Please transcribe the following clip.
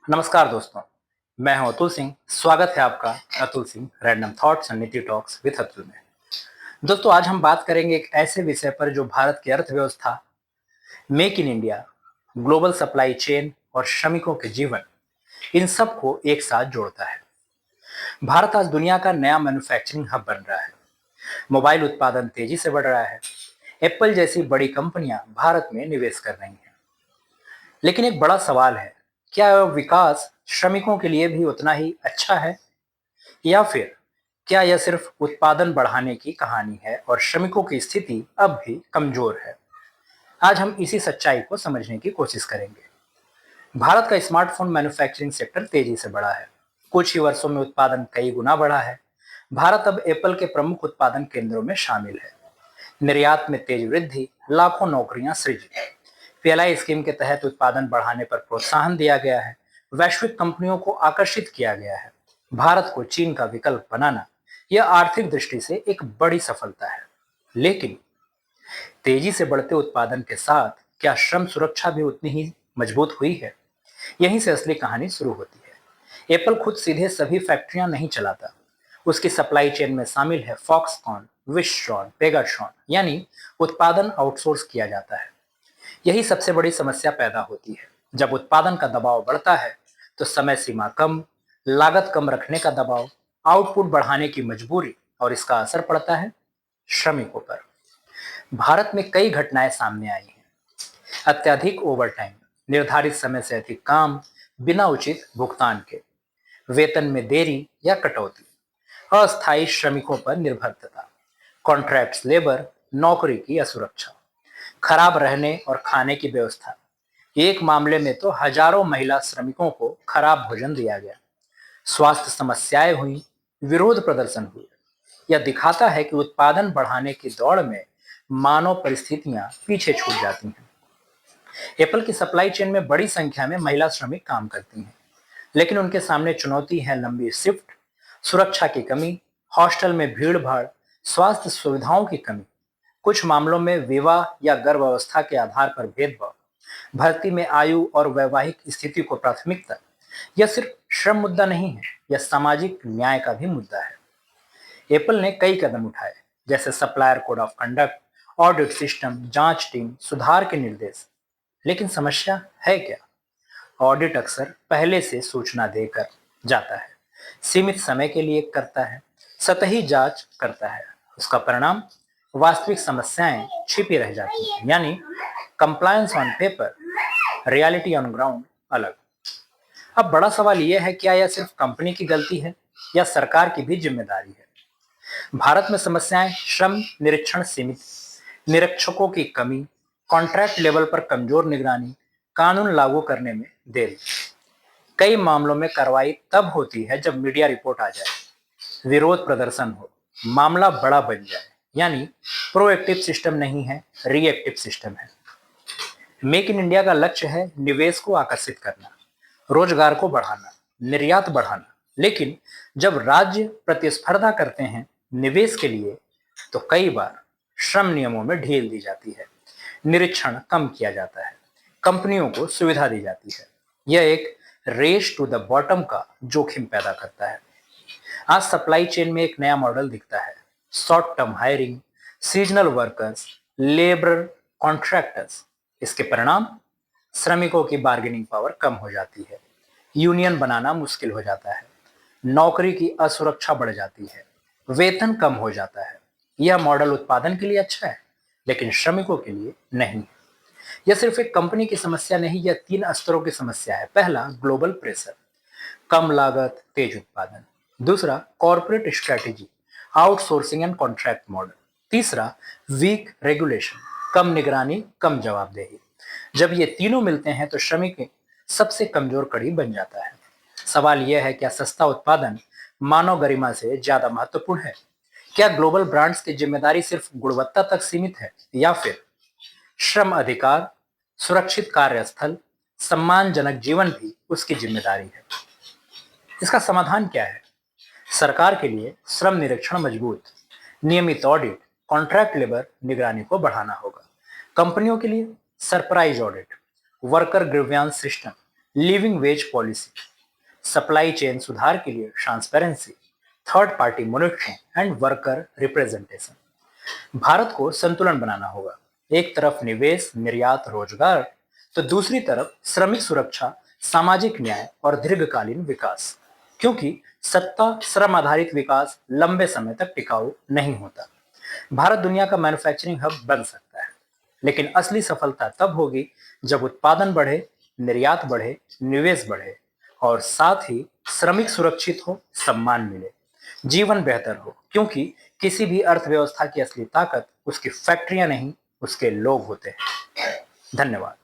नमस्कार दोस्तों, मैं हूं अतुल सिंह। स्वागत है आपका Atul Singh random thoughts and नीति टॉक्स विद अतुल में। दोस्तों, आज हम बात करेंगे एक ऐसे विषय पर जो भारत की अर्थव्यवस्था, make in India, global supply chain और श्रमिकों के जीवन, इन सब को एक साथ जोड़ता है। भारत आज दुनिया का नया मैन्युफैक्चरिंग हब बन रहा है। मोबाइल उत्पादन तेजी से बढ़ रहा है। एप्पल जैसी बड़ी कंपनियां भारत में निवेश कर रही हैं। लेकिन एक बड़ा सवाल है, क्या यह विकास श्रमिकों के लिए भी उतना ही अच्छा है, या फिर क्या यह सिर्फ उत्पादन बढ़ाने की कहानी है और श्रमिकों की स्थिति अब भी कमजोर है? आज हम इसी सच्चाई को समझने की कोशिश करेंगे। भारत का स्मार्टफोन मैन्युफैक्चरिंग सेक्टर तेजी से बढ़ा है। कुछ ही वर्षों में उत्पादन कई गुना बढ़ा है। भारत अब एप्पल के प्रमुख उत्पादन केंद्रों में शामिल है। निर्यात में तेज वृद्धि, लाखों नौकरियां सृजित। पीएलआई स्कीम के तहत उत्पादन बढ़ाने पर प्रोत्साहन दिया गया है। वैश्विक कंपनियों को आकर्षित किया गया है। भारत को चीन का विकल्प बनाना यह आर्थिक दृष्टि से एक बड़ी सफलता है। लेकिन तेजी से बढ़ते उत्पादन के साथ क्या श्रम सुरक्षा भी उतनी ही मजबूत हुई है? यहीं से असली कहानी शुरू होती है। एप्पल खुद सीधे सभी फैक्ट्रियां नहीं चलाता। उसकी सप्लाई चेन में शामिल है फॉक्सकॉन, विस्ट्रॉन, पेगाट्रॉन, यानी उत्पादन आउटसोर्स किया जाता है। यही सबसे बड़ी समस्या पैदा होती है। जब उत्पादन का दबाव बढ़ता है तो समय सीमा कम, लागत कम रखने का दबाव, आउटपुट बढ़ाने की मजबूरी, और इसका असर पड़ता है श्रमिकों पर। भारत में कई घटनाएं सामने आई हैं। अत्यधिक ओवरटाइम, निर्धारित समय से अधिक काम बिना उचित भुगतान के, वेतन में देरी या कटौती, अस्थायी श्रमिकों पर निर्भरता, कॉन्ट्रैक्ट्स लेबर, नौकरी की असुरक्षा, खराब रहने और खाने की व्यवस्था। एक मामले में तो हजारों महिला श्रमिकों को खराब भोजन दिया गया। स्वास्थ्य समस्याएं हुई, विरोध प्रदर्शन हुए। यह दिखाता है कि उत्पादन बढ़ाने की दौड़ में मानव परिस्थितियां पीछे छूट जाती हैं। एप्पल की सप्लाई चेन में बड़ी संख्या में महिला श्रमिक काम करती हैं, लेकिन उनके सामने चुनौती है लंबी शिफ्ट, सुरक्षा की कमी, हॉस्टल में भीड़ भाड़, स्वास्थ्य सुविधाओं की कमी, कुछ मामलों में विवाह या गर्भावस्था के आधार पर भेदभाव, भर्ती में आयु और वैवाहिक स्थिति को प्राथमिकता। यह सिर्फ श्रम मुद्दा नहीं है, यह सामाजिक न्याय का भी मुद्दा है। एप्पल ने कई कदम उठाए, जैसे supplier code of conduct, audit system, जांच टीम, सुधार के निर्देश। लेकिन समस्या है क्या? ऑडिट अक्सर पहले से सूचना देकर जाता है, सीमित समय के लिए करता है, सतही जांच करता है। उसका परिणाम वास्तविक समस्याएं छिपी रह जाती हैं, यानी compliance on paper, reality on ground अलग। अब बड़ा सवाल यह है, क्या यह सिर्फ कंपनी की गलती है या सरकार की भी जिम्मेदारी है? भारत में समस्याएं श्रम निरीक्षण सीमित, निरीक्षकों की कमी, कॉन्ट्रैक्ट लेवल पर कमजोर निगरानी, कानून लागू करने में देरी। कई मामलों में कार्रवाई तब होती है जब मीडिया रिपोर्ट आ जाए, विरोध प्रदर्शन हो, मामला बड़ा बन जाए, यानी प्रोएक्टिव सिस्टम नहीं है, रिएक्टिव सिस्टम है। मेक इन इंडिया का लक्ष्य है निवेश को आकर्षित करना, रोजगार को बढ़ाना, निर्यात बढ़ाना। लेकिन जब राज्य प्रतिस्पर्धा करते हैं निवेश के लिए, तो कई बार श्रम नियमों में ढील दी जाती है, निरीक्षण कम किया जाता है, कंपनियों को सुविधा दी जाती है। यह एक रेस टू द बॉटम का जोखिम पैदा करता है। आज सप्लाई चेन में एक नया मॉडल दिखता है, short term hiring, seasonal workers, labour contractors. इसके परिणाम, श्रमिकों की बार्गेनिंग पावर कम हो जाती है, यूनियन बनाना मुश्किल हो जाता है, नौकरी की असुरक्षा बढ़ जाती है, वेतन कम हो जाता है। यह मॉडल उत्पादन के लिए अच्छा है, लेकिन श्रमिकों के लिए नहीं। यह सिर्फ एक कंपनी की समस्या नहीं, यह तीन स्तरों की समस्या है। पहला, ग्लोबल प्रेशर, कम लागत तेज उत्पादन। दूसरा, corporate strategy, outsourcing and contract model. तीसरा, वीक रेगुलेशन, कम निगरानी कम जवाबदेही। जब ये तीनों मिलते हैं तो श्रमिक सबसे कमजोर कड़ी बन जाता है। सवाल यह है, क्या सस्ता उत्पादन मानव गरिमा से ज्यादा महत्वपूर्ण है? क्या ग्लोबल ब्रांड्स की जिम्मेदारी सिर्फ गुणवत्ता तक सीमित है, या फिर श्रम अधिकार, सुरक्षित कार्यस्थल, सम्मानजनक जीवन भी उसकी जिम्मेदारी है? इसका समाधान क्या है? सरकार के लिए श्रम निरीक्षण मजबूत, नियमित ऑडिट, कॉन्ट्रैक्ट लेबर निगरानी को बढ़ाना होगा। कंपनियों के लिए surprise audit, worker grievance system, living veg policy, supply chain सुधार के लिए transparency, third party monitoring and worker representation. Bharat को संतुलन बनाना होगा, एक तरफ निवेश, निर्यात, रोजगार, तो दूसरी तरफ श्रमिक सुरक्षा, सामाजिक न्याय और दीर्घकालीन विकास। क्योंकि सत्ता श्रम आधारित विकास लंबे समय तक टिकाऊ नहीं होता। भारत दुनिया का मैन्युफैक्चरिंग हब बन सकता है, लेकिन असली सफलता तब होगी जब उत्पादन बढ़े, निर्यात बढ़े, निवेश बढ़े और साथ ही श्रमिक सुरक्षित हो, सम्मान मिले, जीवन बेहतर हो। क्योंकि किसी भी अर्थव्यवस्था की असली ताकत उसकी फैक्ट्रियां नहीं, उसके लोग होते हैं। धन्यवाद।